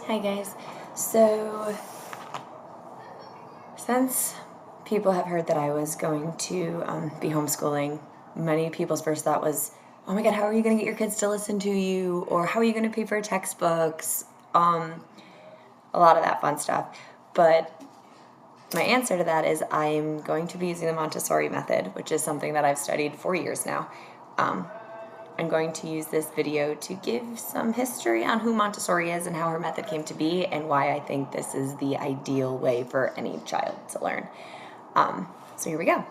Hi guys. So, since people have heard that I was going to be homeschooling, many people's first thought was, oh my god, how are you going to get your kids to listen to you? Or how are you going to pay for textbooks? A lot of that fun stuff. But my answer to that is I'm going to be using the Montessori method, which is something that I've studied for years now. I'm going to use this video to give some history on who Montessori is and how her method came to be and why I think this is the ideal way for any child to learn. So here we go.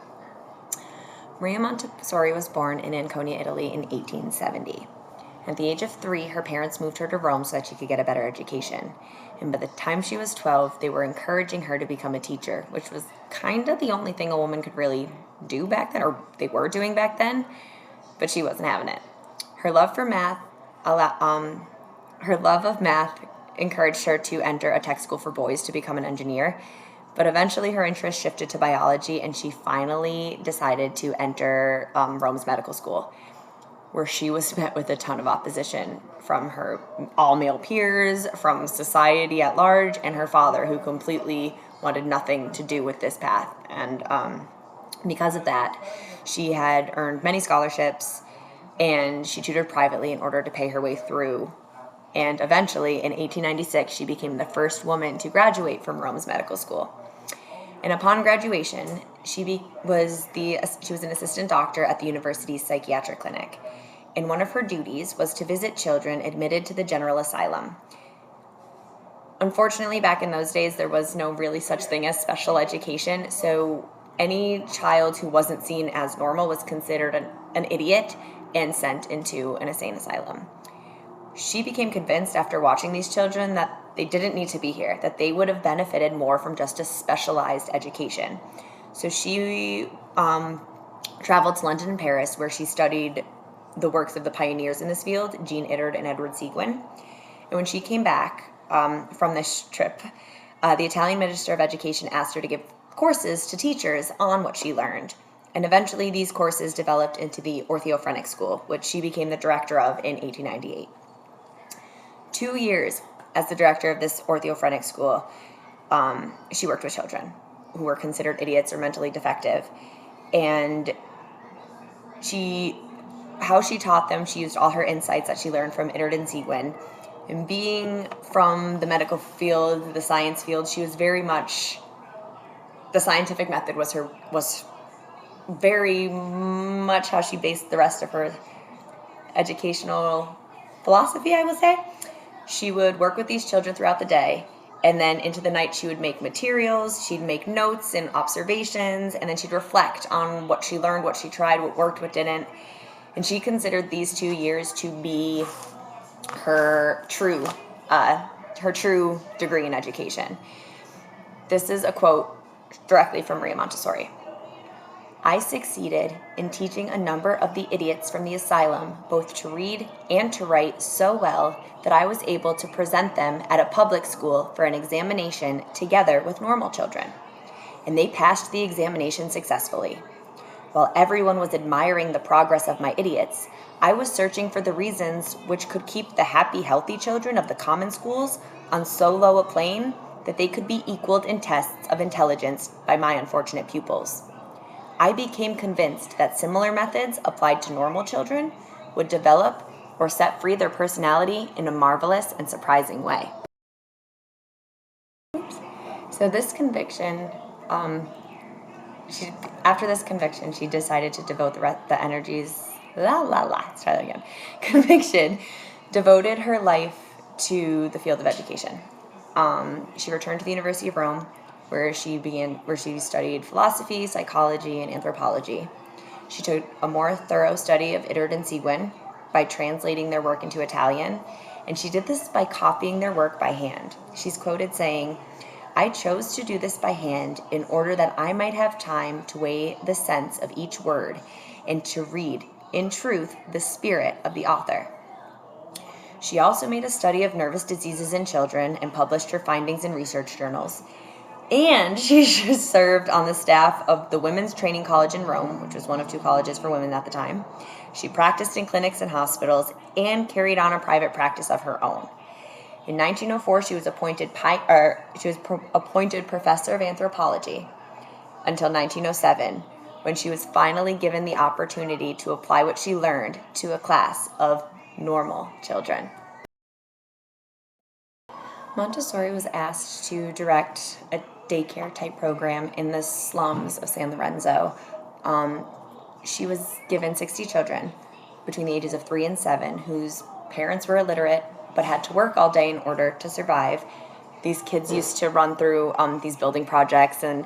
Maria Montessori was born in Ancona, Italy in 1870. At the age of 3, her parents moved her to Rome so that she could get a better education. And by the time she was 12, they were encouraging her to become a teacher, which was kind of the only thing a woman could really do back then, or they were doing back then, but she wasn't having it. Her love of math encouraged her to enter a tech school for boys to become an engineer, but eventually her interest shifted to biology, and she finally decided to enter Rome's medical school, where she was met with a ton of opposition from her all-male peers, from society at large, and her father, who completely wanted nothing to do with this path. And because of that, she had earned many scholarships, and she tutored privately in order to pay her way through. And eventually, in 1896, she became the first woman to graduate from Rome's medical school. And upon graduation, she was an assistant doctor at the university's psychiatric clinic. And one of her duties was to visit children admitted to the general asylum. Unfortunately, back in those days, there was no really such thing as special education, so any child who wasn't seen as normal was considered an idiot and sent into an insane asylum. She became convinced after watching these children that they didn't need to be here, that they would have benefited more from just a specialized education. So she traveled to London and Paris, where she studied the works of the pioneers in this field, Jean Ittard and Edward Seguin. And when she came back from this trip, the Italian Minister of Education asked her to give courses to teachers on what she learned. And eventually these courses developed into the Orthophonic School, which she became the director of in 1898. 2 years as the director of this Orthophonic School, she worked with children who were considered idiots or mentally defective. And how she taught them, she used all her insights that she learned from Ittard and Seguin. And being from the medical field, the science field, she was very much, the scientific method was very much how she based the rest of her educational philosophy, I would say. She would work with these children throughout the day, and then into the night she would make materials, she'd make notes and observations, and then she'd reflect on what she learned, what she tried, what worked, what didn't. And she considered these 2 years to be her true degree in education. This is a quote directly from Maria Montessori. I succeeded in teaching a number of the idiots from the asylum both to read and to write so well that I was able to present them at a public school for an examination together with normal children. And they passed the examination successfully. While everyone was admiring the progress of my idiots, I was searching for the reasons which could keep the happy, healthy children of the common schools on so low a plane that they could be equaled in tests of intelligence by my unfortunate pupils. I became convinced that similar methods applied to normal children would develop or set free their personality in a marvelous and surprising way. So this conviction, after this conviction, she decided to devote the energies, let's try that again. Conviction devoted her life to the field of education. She returned to the University of Rome, where she studied philosophy, psychology, and anthropology. She took a more thorough study of Ittard and Seguin by translating their work into Italian, and she did this by copying their work by hand. She's quoted saying, I chose to do this by hand in order that I might have time to weigh the sense of each word and to read, in truth, the spirit of the author. She also made a study of nervous diseases in children and published her findings in research journals. And she served on the staff of the Women's Training College in Rome, which was one of 2 colleges for women at the time. She practiced in clinics and hospitals and carried on a private practice of her own. In 1904, she was appointed professor of anthropology until 1907, when she was finally given the opportunity to apply what she learned to a class of normal children. Montessori was asked to direct a daycare type program in the slums of San Lorenzo. She was given 60 children between the ages of 3 and 7 whose parents were illiterate but had to work all day in order to survive. These kids used to run through these building projects and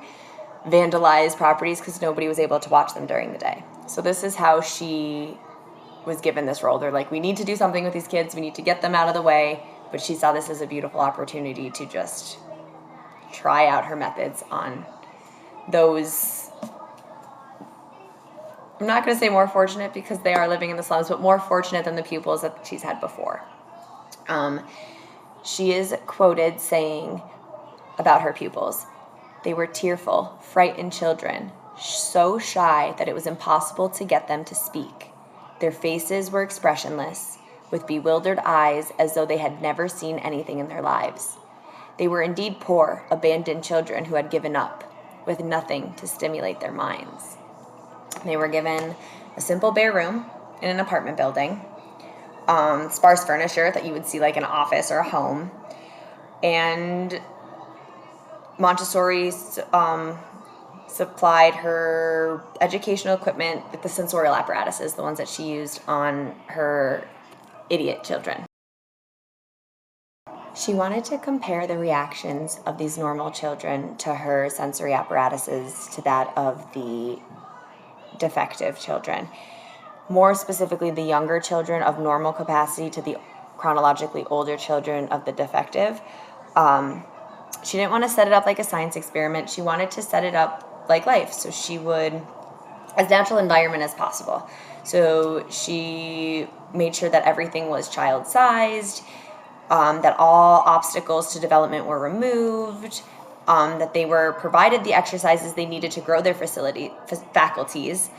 vandalize properties because nobody was able to watch them during the day. So this is how she was given this role. They're like, we need to do something with these kids. We need to get them out of the way. But she saw this as a beautiful opportunity to just try out her methods on those, I'm not going to say more fortunate because they are living in the slums, but more fortunate than the pupils that she's had before. She is quoted saying about her pupils, they were tearful, frightened children, so shy that it was impossible to get them to speak. Their faces were expressionless, with bewildered eyes as though they had never seen anything in their lives. They were indeed poor, abandoned children who had given up, with nothing to stimulate their minds. They were given a simple bare room in an apartment building, sparse furniture that you would see like an office or a home, and Montessori supplied her educational equipment with the sensorial apparatuses, the ones that she used on her idiot children. She wanted to compare the reactions of these normal children to her sensory apparatuses to that of the defective children. More specifically, the younger children of normal capacity to the chronologically older children of the defective. She didn't want to set it up like a science experiment. She wanted to set it up like life. So she would, as natural environment as possible. So she made sure that everything was child-sized, that all obstacles to development were removed, that they were provided the exercises they needed to grow their faculties.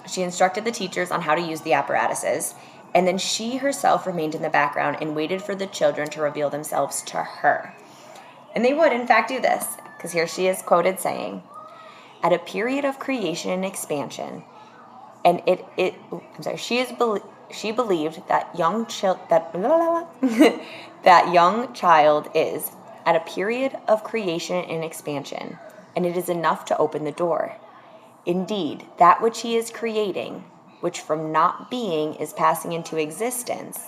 She instructed the teachers on how to use the apparatuses, and then she herself remained in the background and waited for the children to reveal themselves to her. And they would, in fact, do this, because here she is quoted saying, at a period of creation and expansion, and she believed that that young child is at a period of creation and expansion, and it is enough to open the door. Indeed, that which he is creating, which from not being is passing into existence,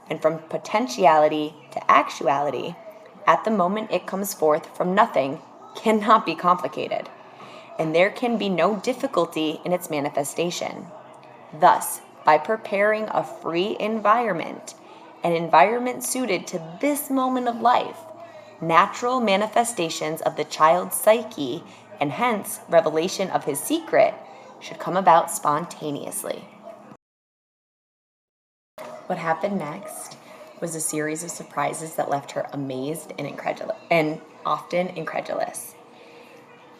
and from potentiality to actuality, at the moment it comes forth from nothing, cannot be complicated, and there can be no difficulty in its manifestation. Thus, by preparing a free environment, an environment suited to this moment of life, natural manifestations of the child's psyche, and hence revelation of his secret, should come about spontaneously. What happened next was a series of surprises that left her amazed and often incredulous.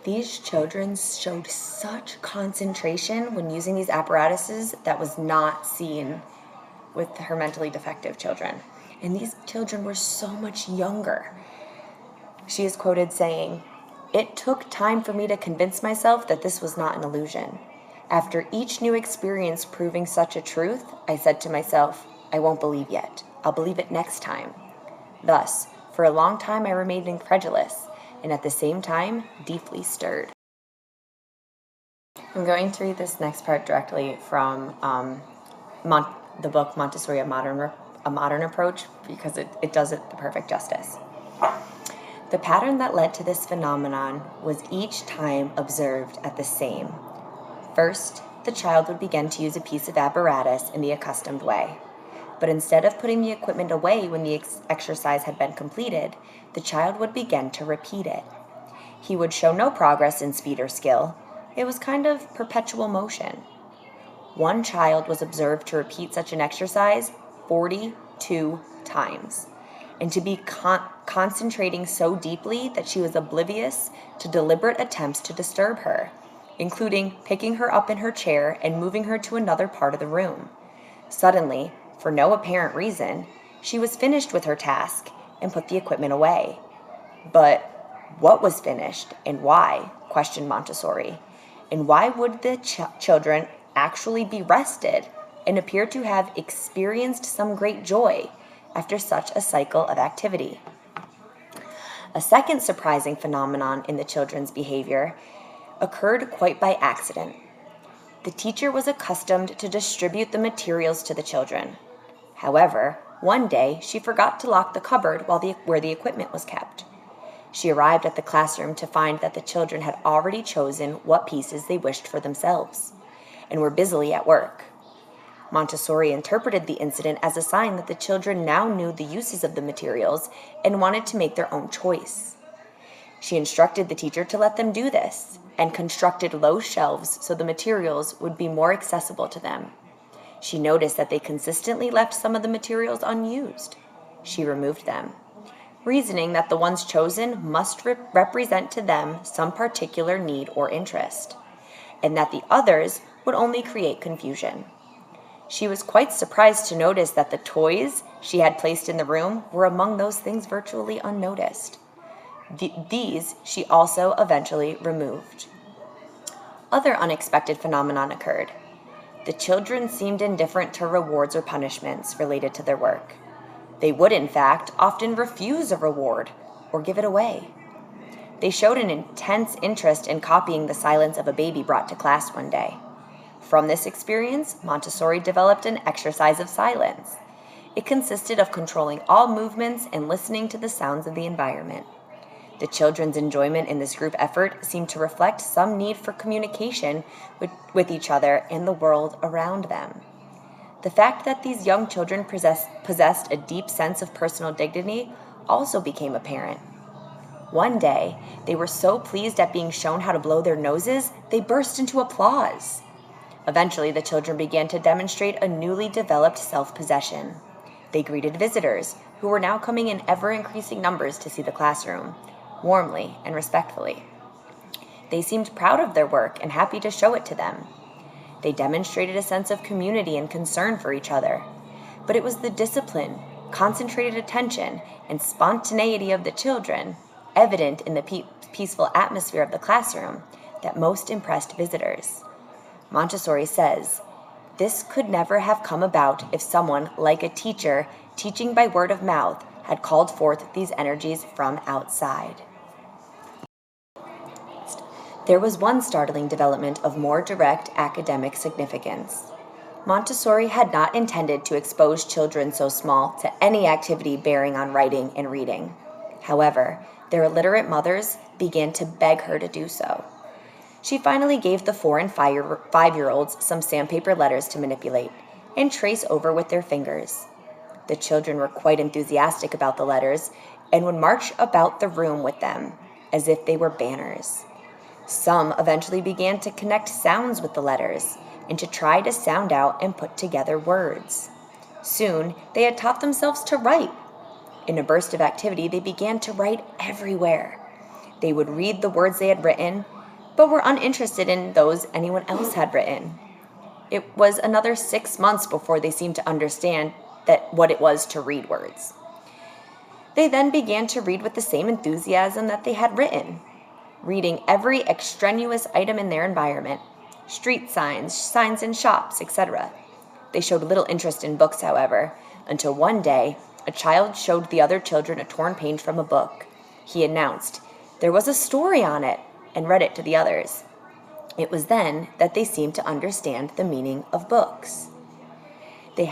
These children showed such concentration when using these apparatuses that was not seen with her mentally defective children. And these children were so much younger. She is quoted saying, "It took time for me to convince myself that this was not an illusion. After each new experience proving such a truth, I said to myself, I won't believe yet. I'll believe it next time." Thus, for a long time I remained incredulous, and at the same time, deeply stirred. I'm going to read this next part directly from the book Montessori, A Modern Approach, because it does it the perfect justice. The pattern that led to this phenomenon was each time observed at the same. First, the child would begin to use a piece of apparatus in the accustomed way. But instead of putting the equipment away when the exercise had been completed, the child would begin to repeat it. He would show no progress in speed or skill. It was kind of perpetual motion. One child was observed to repeat such an exercise 42 times, and to be concentrating so deeply that she was oblivious to deliberate attempts to disturb her, including picking her up in her chair and moving her to another part of the room. Suddenly, for no apparent reason, She was finished with her task and put the equipment away. But what was finished and why? Questioned Montessori. And why would the children actually be rested and appear to have experienced some great joy after such a cycle of activity? A second surprising phenomenon in the children's behavior occurred quite by accident. The teacher was accustomed to distribute the materials to the children. However, one day she forgot to lock the cupboard where the equipment was kept. She arrived at the classroom to find that the children had already chosen what pieces they wished for themselves and were busily at work. Montessori interpreted the incident as a sign that the children now knew the uses of the materials and wanted to make their own choice. She instructed the teacher to let them do this and constructed low shelves so the materials would be more accessible to them. She noticed that they consistently left some of the materials unused. She removed them, reasoning that the ones chosen must represent to them some particular need or interest, and that the others would only create confusion. She was quite surprised to notice that the toys she had placed in the room were among those things virtually unnoticed. These she also eventually removed. Other unexpected phenomenon occurred. The children seemed indifferent to rewards or punishments related to their work. They would, in fact, often refuse a reward or give it away. They showed an intense interest in copying the silence of a baby brought to class one day. From this experience, Montessori developed an exercise of silence. It consisted of controlling all movements and listening to the sounds of the environment. The children's enjoyment in this group effort seemed to reflect some need for communication with each other and the world around them. The fact that these young children possessed a deep sense of personal dignity also became apparent. One day, they were so pleased at being shown how to blow their noses, they burst into applause. Eventually, the children began to demonstrate a newly developed self-possession. They greeted visitors, who were now coming in ever-increasing numbers to see the classroom, warmly and respectfully. They seemed proud of their work and happy to show it to them. They demonstrated a sense of community and concern for each other. But it was the discipline, concentrated attention, and spontaneity of the children, evident in the peaceful atmosphere of the classroom, that most impressed visitors. Montessori says, "This could never have come about if someone, like a teacher, teaching by word of mouth, had called forth these energies from outside." There was one startling development of more direct academic significance. Montessori had not intended to expose children so small to any activity bearing on writing and reading. However, their illiterate mothers began to beg her to do so. She finally gave the 4- and 5-year-olds some sandpaper letters to manipulate and trace over with their fingers. The children were quite enthusiastic about the letters and would march about the room with them as if they were banners. Some eventually began to connect sounds with the letters and to try to sound out and put together words. Soon, they had taught themselves to write. In a burst of activity, they began to write everywhere. They would read the words they had written, but were uninterested in those anyone else had written. It was another 6 months before they seemed to understand what it was to read words. They then began to read with the same enthusiasm that they had written, reading every extraneous item in their environment, street signs, signs in shops, etc. They showed little interest in books, however, until one day a child showed the other children a torn page from a book. He announced, "There was a story on it," and read it to the others. It was then that they seemed to understand the meaning of books. They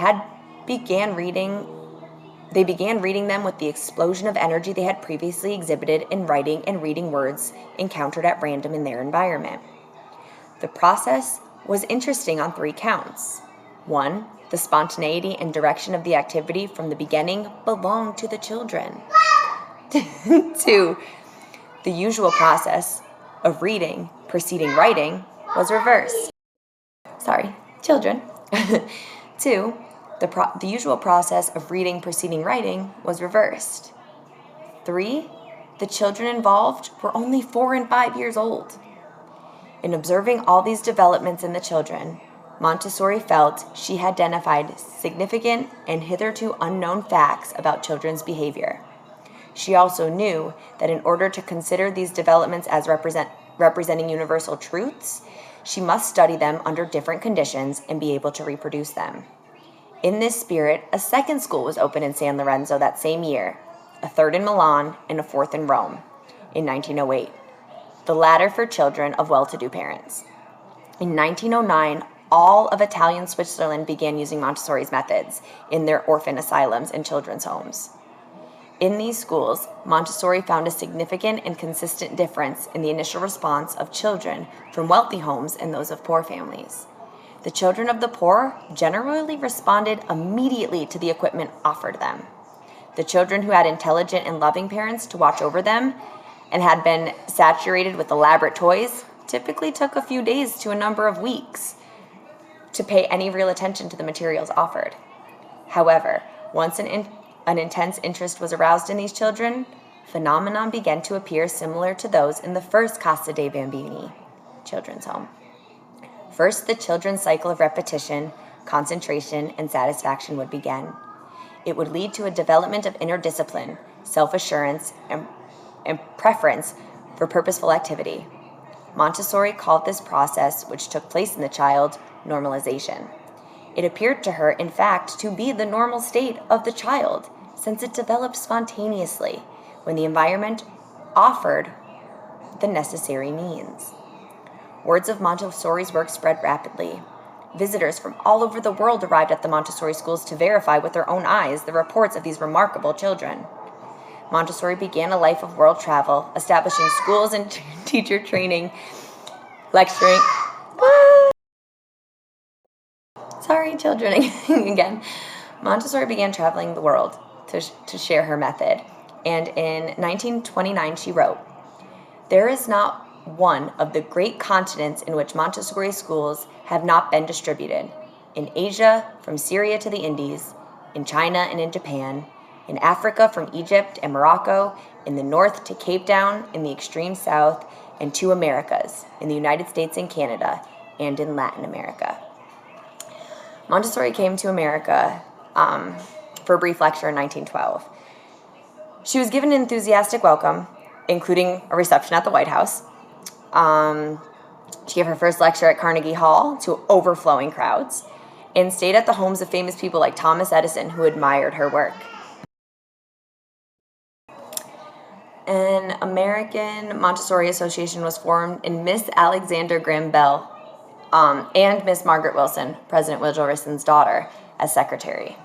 began reading them with the explosion of energy they had previously exhibited in writing and reading words encountered at random in their environment. The process was interesting on 3 counts. 1, the spontaneity and direction of the activity from the beginning belonged to the children. 2, the usual process of reading preceding writing was reversed. Children. 2, the usual process of reading preceding writing was reversed. 3, the children involved were only 4 and 5 years old. In observing all these developments in the children, Montessori felt she had identified significant and hitherto unknown facts about children's behavior. She also knew that in order to consider these developments as representing universal truths, she must study them under different conditions and be able to reproduce them. In this spirit, a second school was opened in San Lorenzo that same year, a third in Milan, and a fourth in Rome in 1908, the latter for children of well-to-do parents. In 1909, all of Italian Switzerland began using Montessori's methods in their orphan asylums and children's homes. In these schools, Montessori found a significant and consistent difference in the initial response of children from wealthy homes and those of poor families. The children of the poor generally responded immediately to the equipment offered them. The children who had intelligent and loving parents to watch over them and had been saturated with elaborate toys typically took a few days to a number of weeks to pay any real attention to the materials offered. However, once an intense interest was aroused in these children, phenomena began to appear similar to those in the first Casa dei Bambini children's home. First, the children's cycle of repetition, concentration, and satisfaction would begin. It would lead to a development of inner discipline, self-assurance, and preference for purposeful activity. Montessori called this process, which took place in the child, normalization. It appeared to her, in fact, to be the normal state of the child, since it developed spontaneously when the environment offered the necessary means. Words of Montessori's work spread rapidly. Visitors from all over the world arrived at the Montessori schools to verify with their own eyes the reports of these remarkable children. Montessori began a life of world travel, establishing schools and teacher training, lecturing. Sorry, children, again. Montessori began traveling the world to share her method. And in 1929, she wrote, "There is not one of the great continents in which Montessori schools have not been distributed. In Asia, from Syria to the Indies, in China and in Japan, in Africa from Egypt and Morocco, in the north to Cape Town, in the extreme south, and two Americas, in the United States and Canada, and in Latin America." Montessori came to America for a brief lecture in 1912. She was given an enthusiastic welcome, including a reception at the White House. She gave her first lecture at Carnegie Hall to overflowing crowds and stayed at the homes of famous people like Thomas Edison, who admired her work. An American Montessori Association was formed, and Miss Alexander Graham Bell and Miss Margaret Wilson, President Woodrow Wilson's daughter, as secretary.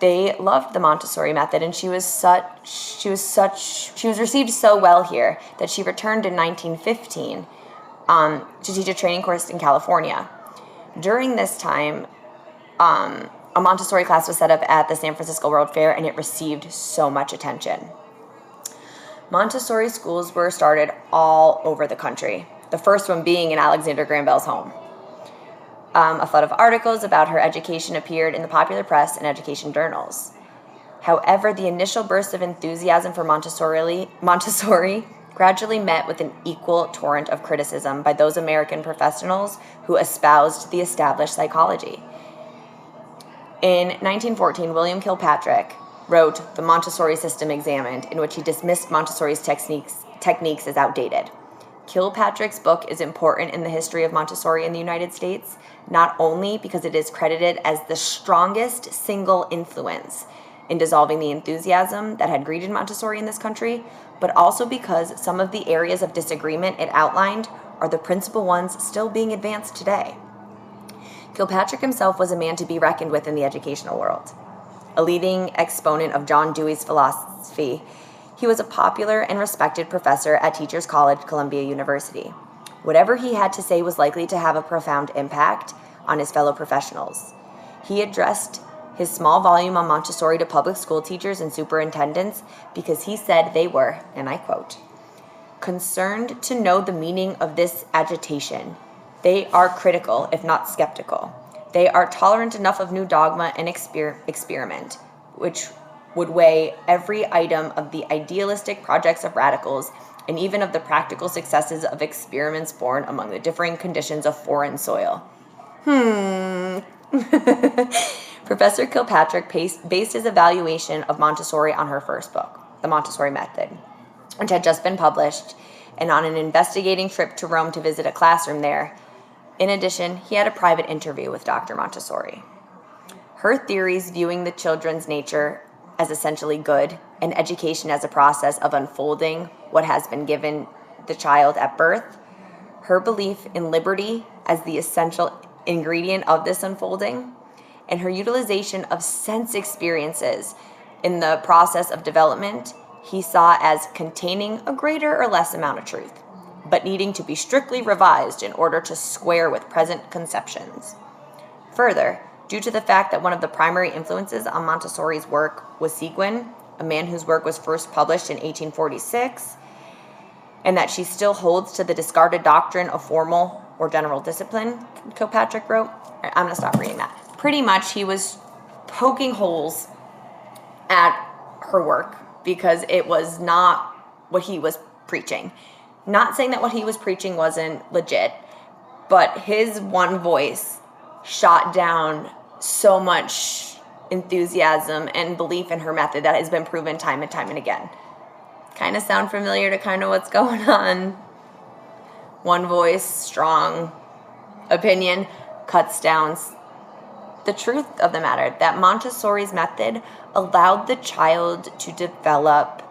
They loved the Montessori method, and she was received so well here that she returned in 1915 to teach a training course in California. During this time, a Montessori class was set up at the San Francisco World Fair, and it received so much attention. Montessori schools were started all over the country, the first one being in Alexander Graham Bell's home. A flood of articles about her education appeared in the popular press and education journals. However, the initial burst of enthusiasm for Montessori gradually met with an equal torrent of criticism by those American professionals who espoused the established psychology. In 1914, William Kilpatrick wrote The Montessori System Examined, in which he dismissed Montessori's techniques as outdated. Kilpatrick's book is important in the history of Montessori in the United States, not only because it is credited as the strongest single influence in dissolving the enthusiasm that had greeted Montessori in this country, but also because some of the areas of disagreement it outlined are the principal ones still being advanced today. Kilpatrick himself was a man to be reckoned with in the educational world. A leading exponent of John Dewey's philosophy, he was a popular and respected professor at Teachers College, Columbia University. Whatever he had to say was likely to have a profound impact on his fellow professionals. He addressed his small volume on Montessori to public school teachers and superintendents because he said they were, and I quote, "concerned to know the meaning of this agitation. They are critical, if not skeptical. They are tolerant enough of new dogma and experiment, which would weigh every item of the idealistic projects of radicals and even of the practical successes of experiments born among the differing conditions of foreign soil." Professor Kilpatrick based his evaluation of Montessori on her first book, The Montessori Method, which had just been published, and on an investigating trip to Rome to visit a classroom there. In addition, he had a private interview with Dr. Montessori. Her theories viewing the children's nature as essentially good and education as a process of unfolding what has been given the child at birth, her belief in liberty as the essential ingredient of this unfolding, and her utilization of sense experiences in the process of development he saw as containing a greater or less amount of truth, but needing to be strictly revised in order to square with present conceptions. Further, due to the fact that one of the primary influences on Montessori's work was Seguin, a man whose work was first published in 1846, and that she still holds to the discarded doctrine of formal or general discipline, Kilpatrick wrote. I'm going to stop reading that. Pretty much he was poking holes at her work because it was not what he was preaching. Not saying that what he was preaching wasn't legit, but his one voice shot down so much enthusiasm and belief in her method that has been proven time and time and again. Kind of sound familiar to kind of what's going on? One voice, strong opinion, cuts down the truth of the matter, that Montessori's method allowed the child to develop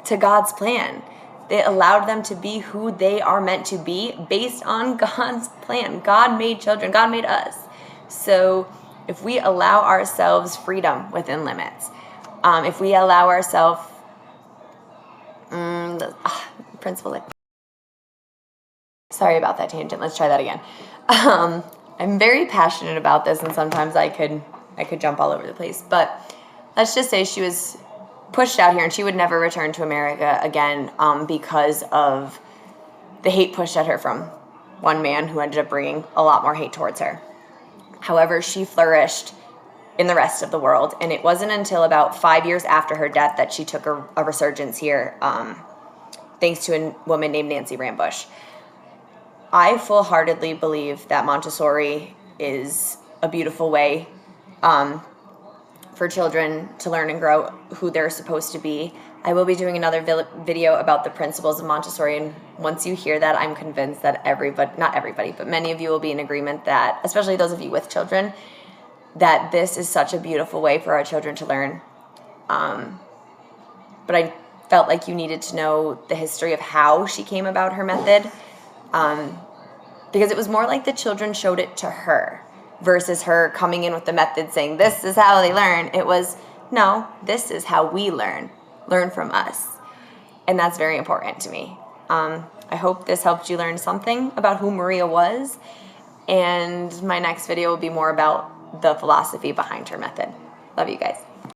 to God's plan. It allowed them to be who they are meant to be based on God's plan. God made children. God made us. So if we allow ourselves freedom within limits, if we allow ourselves principle like, sorry about that tangent. Let's try that again. I'm very passionate about this, and sometimes I could jump all over the place. But let's just say she was pushed out here, and she would never return to America again because of the hate pushed at her from one man who ended up bringing a lot more hate towards her. However, she flourished in the rest of the world, and it wasn't until about 5 years after her death that she took a resurgence here, thanks to a woman named Nancy Rambush. I full-heartedly believe that Montessori is a beautiful way for children to learn and grow who they're supposed to be. I will be doing another video about the principles of Montessori, and once you hear that, I'm convinced that not everybody, but many of you will be in agreement that, especially those of you with children, that this is such a beautiful way for our children to learn. But I felt like you needed to know the history of how she came about her method, because it was more like the children showed it to her versus her coming in with the method saying, this is how they learn. It was, no, this is how we learn from us. And that's very important to me. I hope this helped you learn something about who Maria was, and my next video will be more about the philosophy behind her method. Love you guys.